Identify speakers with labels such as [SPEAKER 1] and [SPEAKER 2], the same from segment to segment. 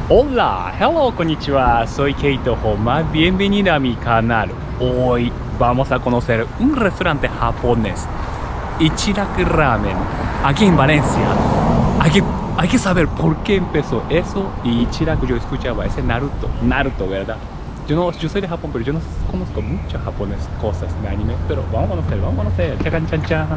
[SPEAKER 1] Hola, hello, konnichiwa, soy Keito Homa, bienvenida a mi canal. Hoy vamos a conocer un restaurante japonés, Ichiraku Ramen, aquí en Valencia. Hay que saber por qué empezó eso y Ichiraku yo escuchaba ese Naruto, ¿verdad? Yo soy de Japón, pero yo no conozco muchas japonesas cosas de anime, pero vamos a conocer. Chacan chan chan.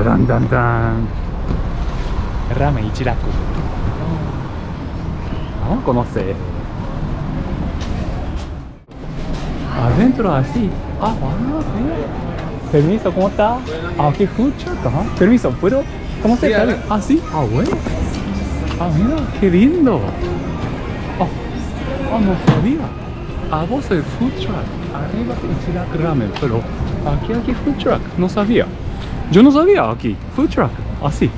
[SPEAKER 1] Dan dan dan. Ramen Ichiraku. Vamos a conocer. Adentro así. Ah, mira. Permiso, ¿cómo está? Ah, qué food truck, ajá. Permiso, ¿puedo? ¿Cómo se está? Ah, sí. Ah, bueno. Ah, mira, qué lindo. No sabía. Ah, vos el food truck. Arriba Ichiraku Ramen, pero aquí food truck. No sabía. Yo no sabía aquí. Food truck. Así.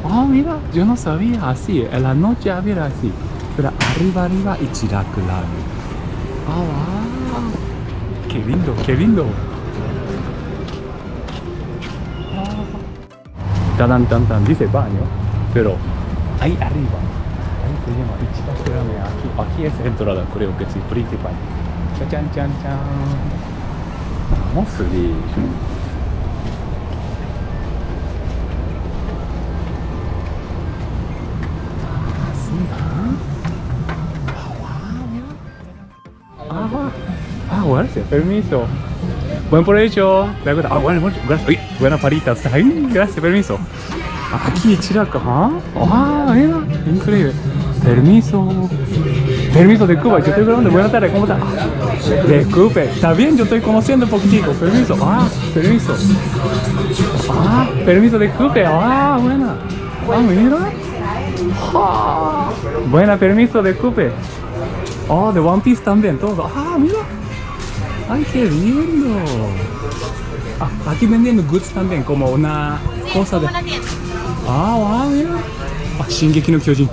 [SPEAKER 1] Ah, mira, yo no sabía así. En la noche había así. Pero arriba Ichiraku Ramen. Ah, wow. Qué lindo, qué lindo. Tan, dice baño. Pero ahí arriba. Ahí se llama Ichiraku Ramen. Aquí es entrada, creo que sí, principal. Chan. Vamos a subir. Gracias, permiso. Buen provecho. Bueno, gracias. Uy, buenas paritas. Ay, gracias, permiso. Aquí, Ichiraku, mira, increíble. Permiso de Cuba, yo estoy grabando. Buenas tardes, ¿cómo está? Disculpe, está bien, yo estoy conociendo un poquitico. Permiso, permiso. Permiso de Cuba, buena. Mira. Buena, permiso de Cuba. De One Piece también, todo. Mira. ¡Ay, qué lindo! Aquí vendiendo goods también, como una cosa de...
[SPEAKER 2] una tienda.
[SPEAKER 1] Mira. Shingeki no Kyojin.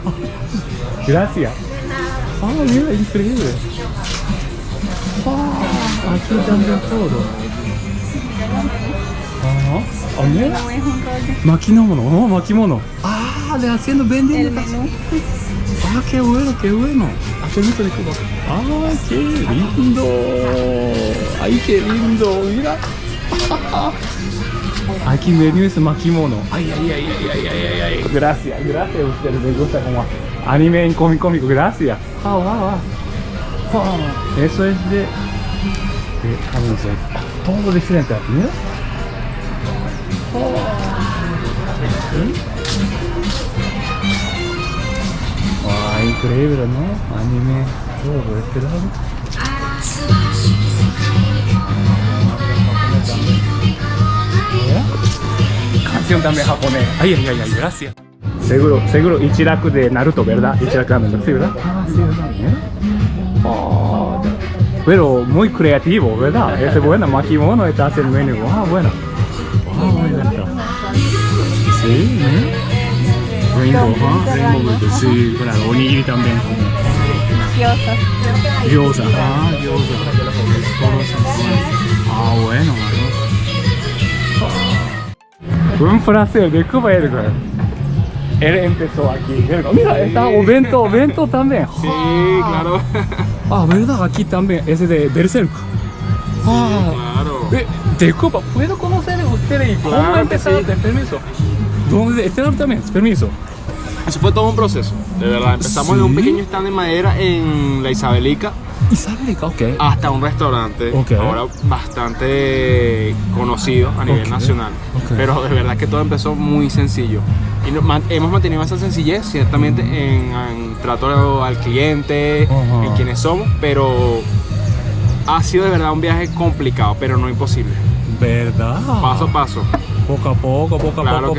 [SPEAKER 1] Gracias. Mira, increíble. Aquí también todo. Mira.
[SPEAKER 2] No es un rollo.
[SPEAKER 1] Makimono. De haciendo vendiendo.
[SPEAKER 2] El menú.
[SPEAKER 1] Qué bueno. Permiso de Cuba. Qué lindo. Ay, qué lindo. Mira. Aquí menú es Makimono. Ay. Gracias. Ustedes me gusta como anime en cómico. Gracias. Eso es de todo diferente aquí, mira. Increíble, ¿no? Anime, todo por este lado. Canción también japonés. Ay, gracias. Seguro Ichiraku de Naruto, ¿verdad? Ichiraku Ramen, ¿sí, verdad? Sí, ¿verdad? Pero muy creativo, ¿verdad? Es bueno, Makimono está haciendo menú. Bueno. Muy bueno. Sí, ¿no? Rainbow, sí, claro, onigiri también como gyoza. Bueno, un placer de Cuba, Edgar. Él empezó aquí. Mira, está Ovento también.
[SPEAKER 3] Sí, claro.
[SPEAKER 1] ¿Verdad? Aquí también, ese de Berserk.
[SPEAKER 3] Claro.
[SPEAKER 1] De Cuba, ¿puedo conocer a ustedes y cómo empezaron? Permiso. ¿Dónde? Este también, permiso.
[SPEAKER 3] Eso fue todo un proceso, de verdad. Empezamos de un pequeño stand de madera en la Isabelica.
[SPEAKER 1] Ok.
[SPEAKER 3] Hasta un restaurante, ahora bastante conocido a nivel nacional. Pero de verdad que todo empezó muy sencillo. Y hemos mantenido esa sencillez, ciertamente, en trato al cliente, en quienes somos, pero ha sido de verdad un viaje complicado, pero no imposible.
[SPEAKER 1] ¿Verdad?
[SPEAKER 3] Paso a paso.
[SPEAKER 1] Poco a poco,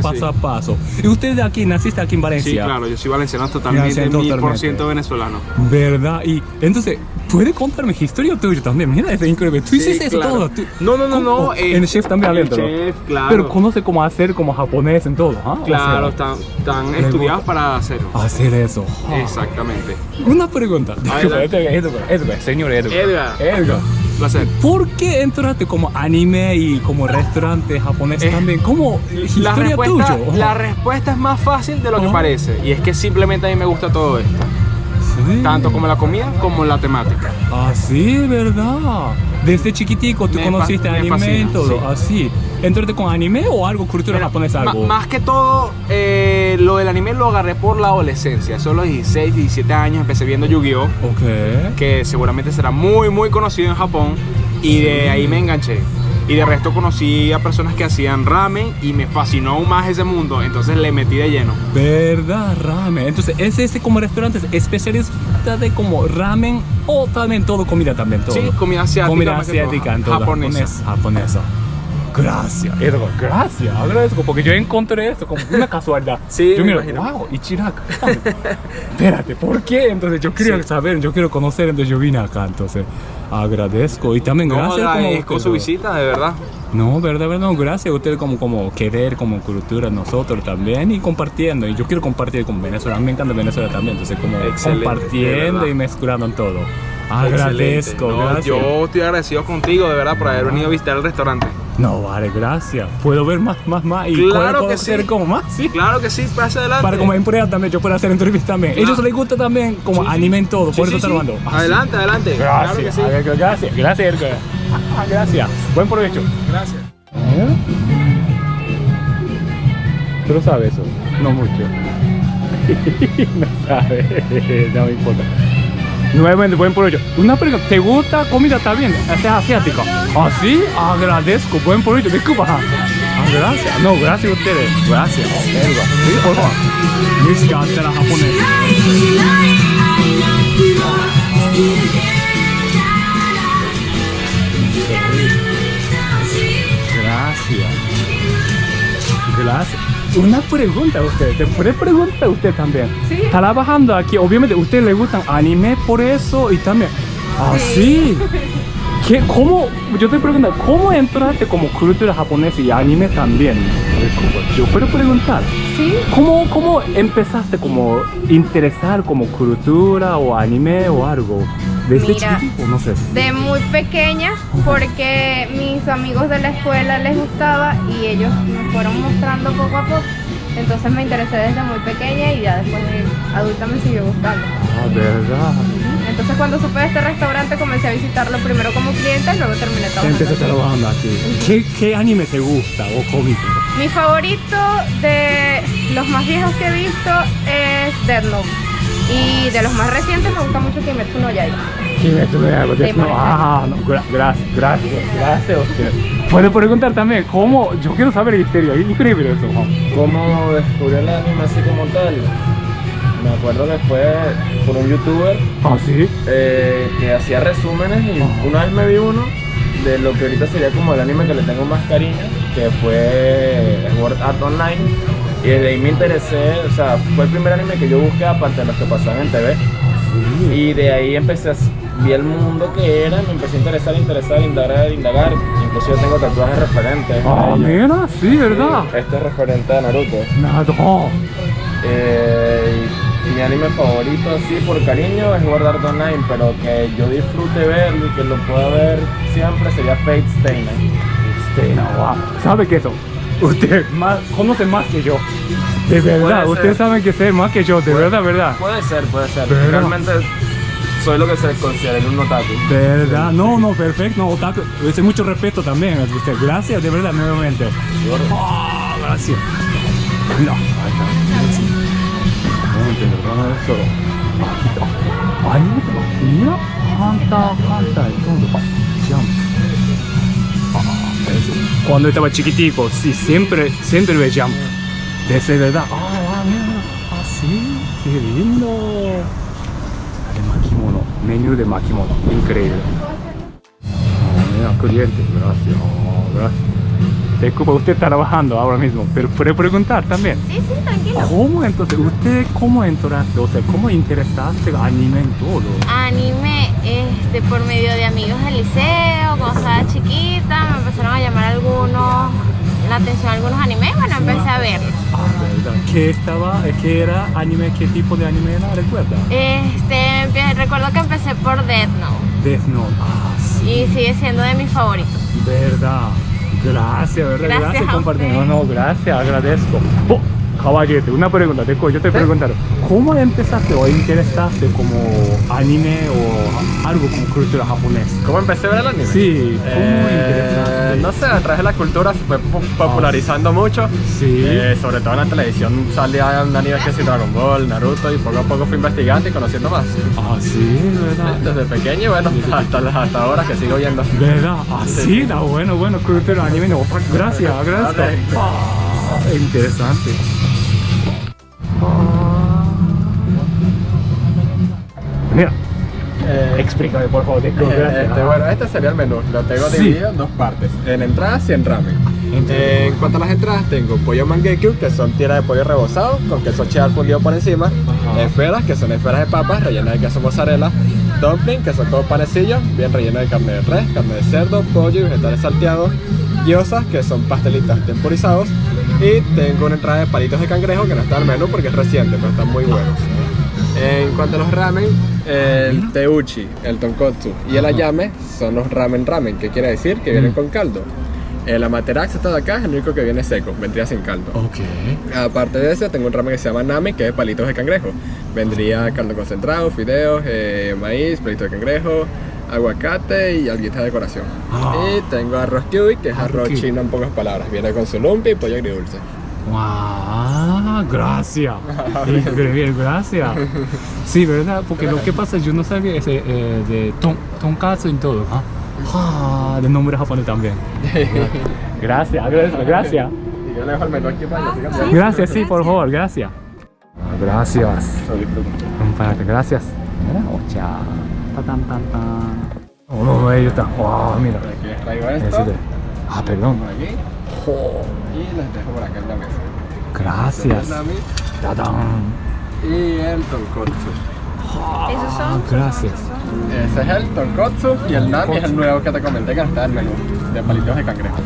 [SPEAKER 1] paso a paso. ¿Y usted de aquí, naciste aquí en Valencia?
[SPEAKER 3] Sí, claro, yo soy valenciano totalmente, 1000% venezolano.
[SPEAKER 1] ¿Verdad? Y entonces, ¿Puede contarme historia tuya también? Mira, es increíble. Tú hiciste eso todo.
[SPEAKER 3] No.
[SPEAKER 1] El chef también
[SPEAKER 3] el
[SPEAKER 1] adentro.
[SPEAKER 3] chef, claro.
[SPEAKER 1] Pero conoce cómo hacer como japonés en todo. ¿Ah?
[SPEAKER 3] Claro, están estudiados para hacerlo.
[SPEAKER 1] Hacer eso.
[SPEAKER 3] Exactamente.
[SPEAKER 1] Una pregunta. Señor
[SPEAKER 3] Edgar. Placer.
[SPEAKER 1] ¿Por qué entraste como anime y como restaurante japonés también? ¿Cómo historia tuya?
[SPEAKER 3] La respuesta es más fácil de lo que parece. Y es que simplemente a mí me gusta todo esto.
[SPEAKER 1] Sí.
[SPEAKER 3] Tanto como la comida como la temática.
[SPEAKER 1] Ah, sí, ¿verdad? Desde chiquitico tú conociste anime y
[SPEAKER 3] fascina,
[SPEAKER 1] todo.
[SPEAKER 3] sí.
[SPEAKER 1] Así. ¿Entraste con anime o algo, cultura japonesa? Algo?
[SPEAKER 3] Más que todo, lo del anime lo agarré por la adolescencia. Eso a los 16, 17 años empecé viendo Yu-Gi-Oh!
[SPEAKER 1] Ok.
[SPEAKER 3] Que seguramente será muy, muy conocido en Japón. Y de ahí me enganché. Y de resto conocí a personas que hacían ramen y me fascinó aún más ese mundo. Entonces le metí de lleno.
[SPEAKER 1] ¿Verdad? Ramen. Entonces, ¿es ese como restaurante especialista de como ramen o también todo comida también? Todo?
[SPEAKER 3] Sí, comida asiática.
[SPEAKER 1] Comida asiática en todo. Japonesa. Gracias, Edgar, gracias, agradezco porque yo encontré esto como una casualidad.
[SPEAKER 3] Sí,
[SPEAKER 1] yo
[SPEAKER 3] me
[SPEAKER 1] miro,
[SPEAKER 3] imagino.
[SPEAKER 1] wow, Ichiraka. Espérate, ¿por qué? Entonces yo quería saber, yo quiero conocer, entonces yo vine acá, entonces agradezco y también gracias.
[SPEAKER 3] Agradezco su visita, de verdad.
[SPEAKER 1] No, verdad, gracias a ustedes como querer como cultura nosotros también y compartiendo. Y yo quiero compartir con Venezuela, a mí me encanta Venezuela también, entonces como
[SPEAKER 3] excelente,
[SPEAKER 1] compartiendo y mezclando en todo. Agradezco, gracias.
[SPEAKER 3] Yo estoy agradecido contigo, de verdad, por haber venido a visitar el restaurante.
[SPEAKER 1] No, vale, gracias. ¿Puedo ver más? Y
[SPEAKER 3] claro
[SPEAKER 1] puedo
[SPEAKER 3] que
[SPEAKER 1] hacer
[SPEAKER 3] sí.
[SPEAKER 1] como más, sí.
[SPEAKER 3] Claro que sí, pasa adelante.
[SPEAKER 1] Para como empleado también, yo puedo hacer entrevistas también.
[SPEAKER 3] Claro.
[SPEAKER 1] Ellos les gusta también como anime en todo, por eso te lo mando.
[SPEAKER 3] Adelante.
[SPEAKER 1] Gracias,
[SPEAKER 3] Claro que sí.
[SPEAKER 1] Gracias, Edgar. Gracias. Buen provecho.
[SPEAKER 3] Gracias.
[SPEAKER 1] ¿Tú lo sabes eso? No mucho. No sabes, no me importa. Nuevamente, buen provecho. Una pregunta, ¿te gusta comida también? ¿Es asiática? ¿Ah, sí? Agradezco, buen provecho. Disculpa. Gracias. No, gracias a ustedes. Gracias. Sí, por favor. Música ante la japonesa. Gracias. Una pregunta a usted, ¿te puede preguntar a usted también?
[SPEAKER 2] Sí.
[SPEAKER 1] Está trabajando aquí, obviamente a usted le gustan anime por eso y también. Ah, sí. ¿Cómo? Yo te pregunto, ¿cómo entraste como cultura japonesa y anime también? Yo puedo preguntar.
[SPEAKER 2] Sí.
[SPEAKER 1] ¿Cómo empezaste como interesar como cultura o anime o algo? ¿Desde chiquito? No sé.
[SPEAKER 2] De muy pequeña, porque mis amigos de la escuela les gustaba y ellos me fueron mostrando poco a poco. Entonces me interesé desde muy pequeña y ya después de adulta me siguió gustando.
[SPEAKER 1] Ah, ¿verdad?
[SPEAKER 2] Entonces cuando supe de este restaurante comencé a visitarlo primero como cliente y luego terminé trabajando.
[SPEAKER 1] Empecé trabajando aquí. ¿Qué anime te gusta o cómico?
[SPEAKER 2] Mi favorito de los más viejos que he visto es Death Note. Y de los más recientes me gusta mucho Kimetsu no Yaiba.
[SPEAKER 1] Kimetsu no Yaiba. Gracias a usted. ¿Puedo preguntar también cómo? Yo quiero saber la historia, es increíble eso.
[SPEAKER 4] ¿Cómo descubrí el anime así como tal? Me acuerdo que fue por un youtuber
[SPEAKER 1] sí.
[SPEAKER 4] Que hacía resúmenes y una vez me vi uno de lo que ahorita sería como el anime que le tengo más cariño, que fue Sword Art Online, y desde ahí me interesé, o sea, fue el primer anime que yo busqué aparte de los que pasaban en TV.
[SPEAKER 1] Sí.
[SPEAKER 4] Y de ahí vi el mundo que era, me empecé a interesar, indagar. Incluso yo tengo tatuajes referentes.
[SPEAKER 1] Mira, sí, ¿verdad?
[SPEAKER 4] Este es referente a Naruto.
[SPEAKER 1] Naruto.
[SPEAKER 4] Y mi anime favorito, así por cariño, es Sword Art Online, pero que yo disfrute verlo y que lo pueda ver siempre sería Fate Stay Night.
[SPEAKER 1] Wow. ¿Sabe qué eso? Usted conoce más que yo. De verdad, usted sabe que sé más que yo, de verdad.
[SPEAKER 4] Puede ser.
[SPEAKER 1] ¿Verdad?
[SPEAKER 4] Realmente soy lo que se considera un otaku.
[SPEAKER 1] ¿Verdad? No, perfecto. No, otaku. Es mucho respeto también a usted. Gracias, de verdad, nuevamente. Gracias. No, mira, canta y todo. Cuando estaba chiquitico, sí, siempre veía Jump. Desde verdad. Mira, sí, qué lindo. De makimono, menú de makimono, increíble. Mira, cliente, gracias. disculpa, usted está trabajando ahora mismo, pero puede preguntar también.
[SPEAKER 2] Sí, tranquilo.
[SPEAKER 1] ¿Cómo entonces, usted cómo entraste, o sea, cómo interesaste anime en todo?
[SPEAKER 2] Anime, por medio de amigos del liceo, cuando estaba chiquita, me empezaron a llamar la atención algunos animes, bueno, empecé a verlos.
[SPEAKER 1] ¿Verdad? ¿Qué era anime? ¿Qué tipo de anime era? ¿Recuerda?
[SPEAKER 2] Recuerdo que empecé por Death Note.
[SPEAKER 1] Death Note, sí.
[SPEAKER 2] Y sigue siendo de mis favoritos.
[SPEAKER 1] Verdad. Gracias, ¿verdad?
[SPEAKER 2] Gracias a
[SPEAKER 1] compartir.
[SPEAKER 2] usted.
[SPEAKER 1] No, gracias, agradezco. Oh, caballete, una pregunta, yo te preguntaron, ¿cómo empezaste o interesaste como anime o algo con cultura japonesa?
[SPEAKER 4] ¿Cómo empecé a ver el anime?
[SPEAKER 1] Sí, ¿cómo interesaste?
[SPEAKER 4] No sé, a través de la cultura se fue popularizando mucho.
[SPEAKER 1] Sí.
[SPEAKER 4] Sobre todo en la televisión salían animes que sí, Dragon Ball, Naruto, y poco a poco fui investigando y conociendo más.
[SPEAKER 1] Sí, ¿verdad?
[SPEAKER 4] Desde pequeño y bueno, hasta ahora que sigo viendo.
[SPEAKER 1] ¿Verdad? Sí, está bueno, cultura anime. No, gracias.
[SPEAKER 4] Vale.
[SPEAKER 1] Interesante. Mira, explícame por favor.
[SPEAKER 4] Bueno, este sería el menú. Lo tengo dividido en dos partes, en entradas y en ramen. En cuanto a las entradas, tengo pollo mangekyu, que son tiras de pollo rebozado con queso cheddar fundido por encima. Esferas, que son esferas de papas rellenas de queso mozzarella. Dumpling, que son como panecillos, bien rellenos de carne de res, carne de cerdo, pollo y vegetales salteados. Gyozas, que son pastelitos temporizados. Y tengo una entrada de palitos de cangrejo que no está en el menú porque es reciente, pero están muy buenos. En cuanto a los ramen, el teuchi, el tonkotsu y el ayame son los ramen, que quiere decir que vienen con caldo. El amaterasu, este de acá, es el único que viene seco, vendría sin caldo. Aparte de ese, tengo un ramen que se llama nami, que es palitos de cangrejo. Vendría caldo concentrado, fideos, maíz, palitos de cangrejo, aguacate y alguita de decoración. Y tengo arroz kyui, que es arroz chino en pocas palabras. Viene con su lumpia y pollo agridulce.
[SPEAKER 1] ¡Wow! Gracias. Increíble, gracias. Sí, ¿verdad? Porque lo que pasa, yo no sabía ese de tonkatsu y todo. De nombre japonés también. Gracias.
[SPEAKER 4] Y yo le dejo el menú aquí para que sigan.
[SPEAKER 1] Gracias, sí, por favor, gracias. Gracias. Gracias. Ocha. Oh, ahí está. Wow, mira.
[SPEAKER 4] Aquí traigo esto.
[SPEAKER 1] Perdón.
[SPEAKER 4] Por aquí. Y les dejo por acá en la mesa.
[SPEAKER 1] Gracias. ¡Tadán!
[SPEAKER 4] Y el tonkotsu.
[SPEAKER 2] ¿Esos son?
[SPEAKER 1] Gracias.
[SPEAKER 4] Ese es el tonkotsu y el nami es el nuevo que te comenté que no está en el menú, de palitos de cangrejo.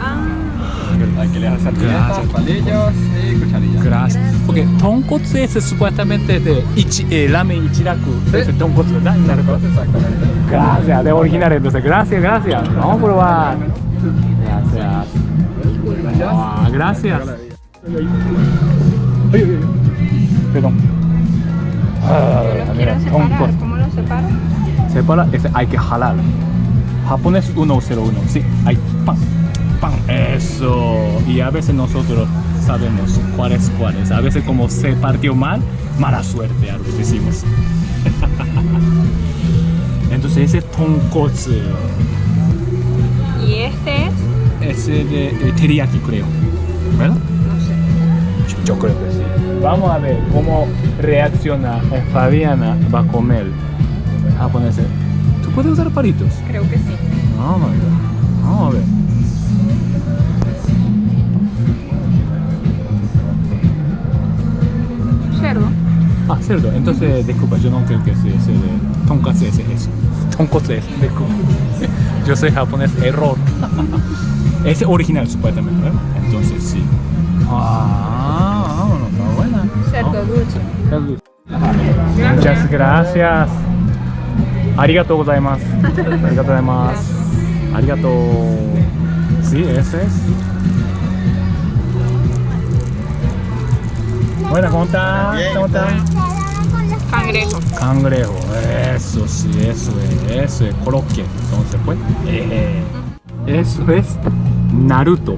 [SPEAKER 4] Aquí le das servilletas, palillos y cucharillas.
[SPEAKER 1] Gracias. Porque tonkotsu es supuestamente de ramen ichiraku.
[SPEAKER 4] Sí.
[SPEAKER 1] Es el tonkotsu, ¿verdad?
[SPEAKER 4] Exactamente.
[SPEAKER 1] Gracias, de original entonces. Gracias. Vamos a probar. Gracias. Gracias. Perdón.
[SPEAKER 2] Quiero separar. ¿Cómo los separo?
[SPEAKER 1] Separa, hay que jalar. Japonés 101. Sí, hay pan. Eso. Y a veces nosotros sabemos cuáles. A veces como se partió mal, mala suerte, algo decimos. Entonces ese es tonkotsu.
[SPEAKER 2] ¿Y este es?
[SPEAKER 1] Ese de teriyaki, creo. ¿Verdad?
[SPEAKER 2] No sé.
[SPEAKER 1] Yo creo que sí. Vamos a ver cómo reacciona Fabiana. Va a comer japonés. ¿Tú puedes usar palitos?
[SPEAKER 2] Creo que sí.
[SPEAKER 1] Vamos a ver.
[SPEAKER 2] Cerdo.
[SPEAKER 1] Cerdo. Entonces, disculpa, yo no creo que sea ese de tonkatsu es eso. Tonkotsu es, disculpa. Yo soy japonés, error. Ese original supuestamente, ¿verdad? Entonces sí. Vámonos, está buena.
[SPEAKER 2] Cerdo dulce.
[SPEAKER 1] Muchas gracias. Arigatou gozaimasu. Arigato. Sí, ese es. Bueno, ¿cómo está? Cangrejo. Eso sí, eso es coloque. Entonces, pues. Eso es Naruto.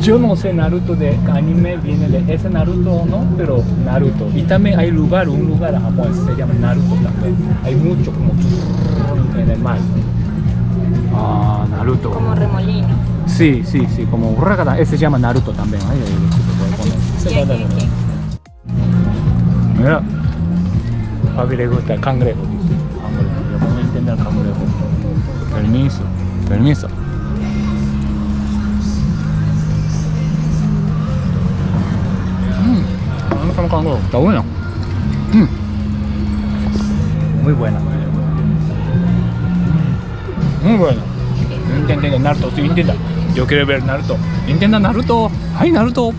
[SPEAKER 1] Yo no sé Naruto de anime viene de ese Naruto o no, pero Naruto. Y también hay un lugar en Japón que se llama Naruto también. Hay mucho como en el mar. Naruto.
[SPEAKER 2] Como remolino.
[SPEAKER 1] Sí, como urragada. Ese se llama Naruto también.
[SPEAKER 2] ¿Quién?
[SPEAKER 1] Mira, a mí le gusta cangrejo. Yo puedo entender cangrejo. Permiso. Está bueno. Muy buena. Muy buena. Intenta Naruto, sí, intenta. Yo quiero ver Naruto. Intenta Naruto. ¡Ay, Naruto!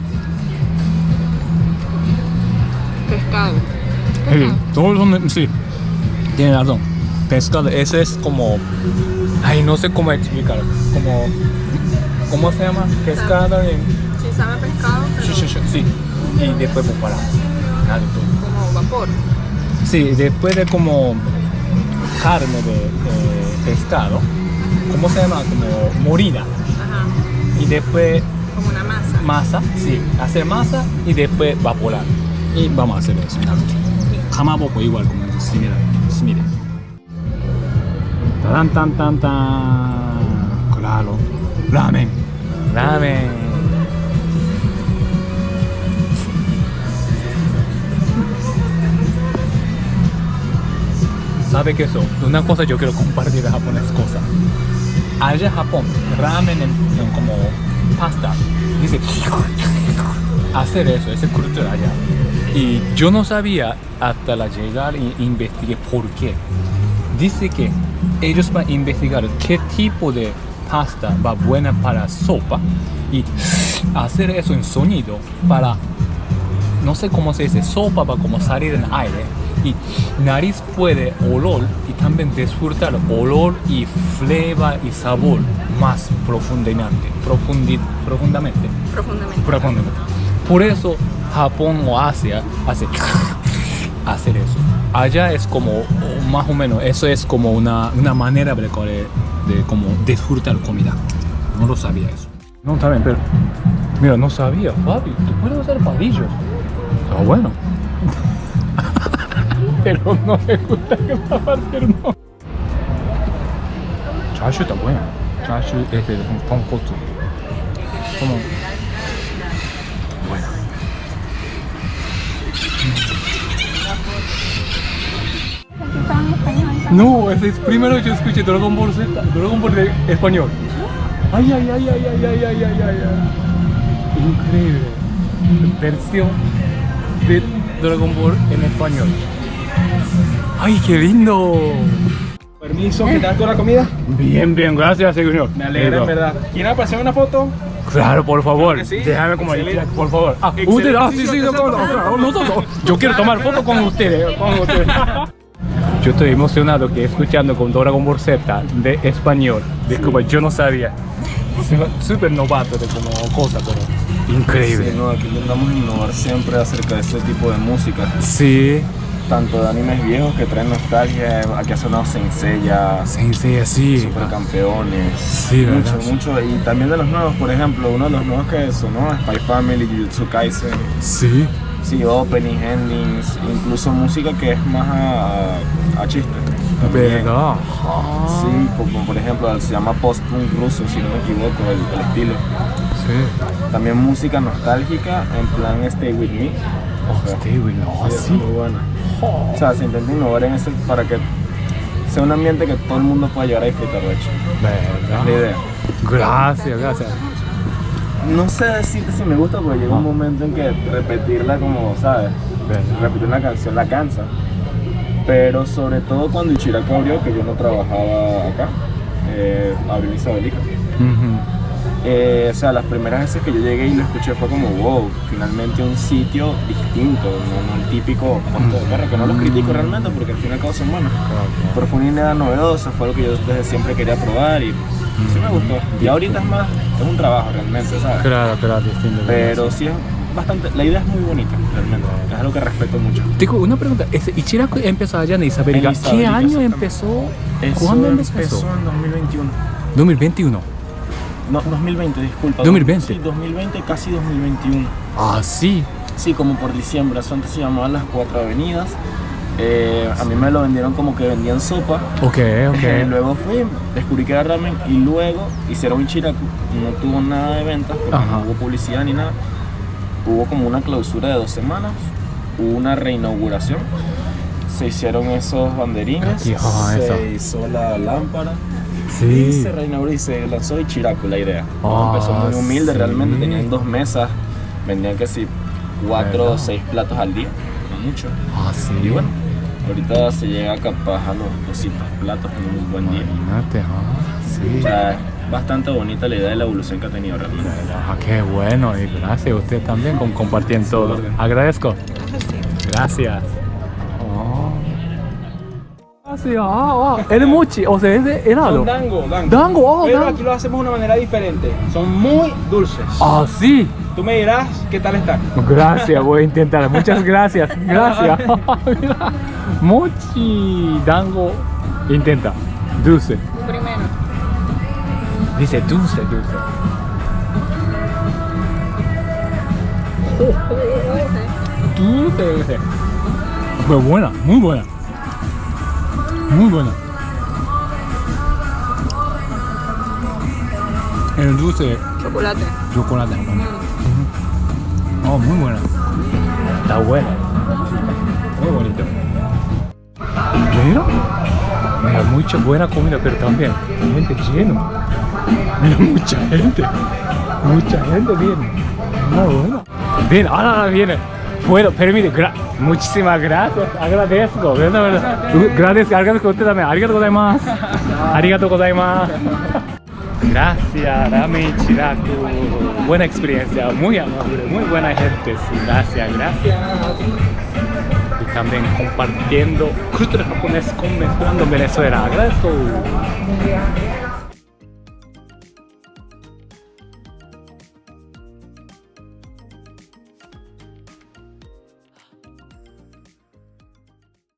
[SPEAKER 2] Pescado.
[SPEAKER 1] Sí, todos son... Sí, tiene razón. Pescado, ese es como... Ay, no sé cómo explicar. Como... ¿Cómo se llama? Pescado en...
[SPEAKER 2] Sí, sabe pescado, pero
[SPEAKER 1] Sí. Y después preparar Naruto.
[SPEAKER 2] como vapor.
[SPEAKER 1] Sí, después de como carne de pescado, ¿cómo se llama? Como morida.
[SPEAKER 2] Ajá.
[SPEAKER 1] Y después
[SPEAKER 2] Como una masa.
[SPEAKER 1] masa, sí, hacer masa y después evaporar. Y vamos a hacer eso. Kamaboko igual como similar. Mire. Tan tan tan tan. Claro. Ramen. Ramen. ¿Sabe qué eso? Una cosa yo quiero compartir de Japón es cosa. Allá en Japón, ramen en como pasta, dice hacer eso, esa cultura allá. Y yo no sabía hasta la llegar y investigué por qué. Dice que ellos van a investigar qué tipo de pasta va buena para sopa y hacer eso en sonido para, no sé cómo se dice, sopa va como salir en aire. Y nariz puede olor y también disfrutar olor y flavor y sabor más profundamente. Por eso Japón o Asia hace hacer eso. Allá es como más o menos, eso es como una manera de como disfrutar comida. No lo sabía eso. No, está bien, pero mira, no sabía, Fabi, tú puedes usar palillos. Está bueno. Pero no me gusta que la parte no. Chashu está bueno. Chashu es de tonkotsu. Como... Bueno. No, ese es primero yo escuché Dragon Ball Z, Dragon Ball de español. Ay. Increíble. Versión de Dragon Ball en español. ¡Ay, qué lindo!
[SPEAKER 3] Permiso, ¿qué tal con la comida?
[SPEAKER 1] Bien, gracias, señor.
[SPEAKER 3] Me alegra, en verdad. ¿Quieren aparecer una foto?
[SPEAKER 1] Claro, por favor.
[SPEAKER 3] Claro que sí.
[SPEAKER 1] Déjame como
[SPEAKER 3] Excelente.
[SPEAKER 1] por favor.
[SPEAKER 3] Excelente.
[SPEAKER 1] Usted, sí, nosotros. Yo quiero tomar foto con ustedes. Yo estoy emocionado que escuchando con Dragon Ball Z de español. Disculpa, yo no sabía. Súper novato de como cosa, pero increíble.
[SPEAKER 4] Sí, no, aquí intentamos innovar siempre acerca de este tipo de música.
[SPEAKER 1] Sí.
[SPEAKER 4] Tanto de animes viejos que traen nostalgia, aquí ha sonado Saint Seiya,
[SPEAKER 1] Sí.
[SPEAKER 4] Supercampeones,
[SPEAKER 1] Sí,
[SPEAKER 4] mucho. Y también de los nuevos, por ejemplo, uno de los nuevos que sonó, Spy Family, Jujutsu Kaisen.
[SPEAKER 1] Sí.
[SPEAKER 4] Sí, opening, endings, incluso música que es más a chiste. también.
[SPEAKER 1] ¿Verdad?
[SPEAKER 4] Sí, como por ejemplo se llama post-punk ruso, si no me equivoco, el estilo.
[SPEAKER 1] Sí.
[SPEAKER 4] También música nostálgica, en plan Stay With Me.
[SPEAKER 1] Oh, Stay With Me,
[SPEAKER 4] Sí, es muy buena. O sea, se intenta innovar en eso para que sea un ambiente que todo el mundo pueda llegar a disfrutar, de hecho.
[SPEAKER 1] ¿Verdad?
[SPEAKER 4] Es la idea.
[SPEAKER 1] Gracias.
[SPEAKER 4] No sé decirte si me gusta porque llega un momento en que repetirla como, ¿sabes? Repetir una canción la cansa. Pero sobre todo cuando Ichiraku abrió, que yo no trabajaba acá, abrió Isabelica. O sea, las primeras veces que yo llegué y lo escuché fue como, wow, finalmente un sitio distinto, no el típico puesto de perro, que no los critico realmente porque al fin y al cabo son buenos. Pero fue una idea novedosa, fue algo que yo desde siempre quería probar y sí me gustó. Y ahorita es un trabajo realmente, ¿sabes?
[SPEAKER 1] Claro, distinto.
[SPEAKER 4] Pero sí es bastante, la idea es muy bonita realmente, es algo que respeto mucho.
[SPEAKER 1] Tengo una pregunta, Ichiraku empezó allá en Isabelica.
[SPEAKER 4] En Isabelica,
[SPEAKER 1] ¿Qué año
[SPEAKER 4] exactamente.
[SPEAKER 1] empezó?
[SPEAKER 4] Eso
[SPEAKER 1] ¿Cuándo empezó?
[SPEAKER 4] en 2021.
[SPEAKER 1] 2021.
[SPEAKER 4] No, 2020, disculpa.
[SPEAKER 1] 2020.
[SPEAKER 4] Sí, 2020, casi 2021.
[SPEAKER 1] Ah, sí.
[SPEAKER 4] Sí, como por diciembre. Eso antes se llamaban las 4 avenidas. A mí me lo vendieron como que vendían sopa.
[SPEAKER 1] Ok.
[SPEAKER 4] Luego fui, descubrí que era ramen y luego hicieron Ichiraku. No tuvo nada de ventas porque
[SPEAKER 1] Ajá.
[SPEAKER 4] no hubo publicidad ni nada. Hubo como una clausura de 2 semanas. Hubo una reinauguración. Se hicieron esos banderines. Se hizo la lámpara. Y se reinauguró y se lanzó Ichiraku la idea. Empezó muy humilde,
[SPEAKER 1] sí.
[SPEAKER 4] realmente tenían 2 mesas, vendían que sí, 4 o 6 platos al día, no mucho.
[SPEAKER 1] Ah, sí.
[SPEAKER 4] Y bueno, ahorita se llega capaz a los 200 platos en un buen día.
[SPEAKER 1] Imagínate, sí.
[SPEAKER 4] O sea, es bastante bonita la idea de la evolución que ha tenido realmente.
[SPEAKER 1] Qué bueno, y gracias a usted también con compartir todo. Agradezco. Gracias. El mochi, o sea, es de helado. Dango,
[SPEAKER 3] Pero aquí lo hacemos de una manera diferente. Son muy dulces.
[SPEAKER 1] Ah, sí.
[SPEAKER 3] Tú me dirás qué tal están.
[SPEAKER 1] Gracias, voy a intentar. Muchas gracias. Gracias. Mira. Mochi, dango. Intenta. Dulce.
[SPEAKER 2] Primero.
[SPEAKER 1] Dice dulce. Dulce. Muy buena, muy buena. Muy buena. El dulce.
[SPEAKER 2] Chocolate.
[SPEAKER 1] Oh, muy buena. Está buena. Muy bonito. Mira, mucha buena comida, pero también gente lleno. Mira, mucha gente viene. Muy bueno. Bien, ahora viene. Bueno, permite, muchísimas gracias, agradezco, verdad. Agradezco a usted también. Arigatou gozaimasu. Arigatou gozaimasu. Gracias, Rami Ichiraku. Buena experiencia, muy amable, muy buena gente. Sí, gracias. Y también compartiendo cultura japonesa con Mezclando Venezuela. Agradezco.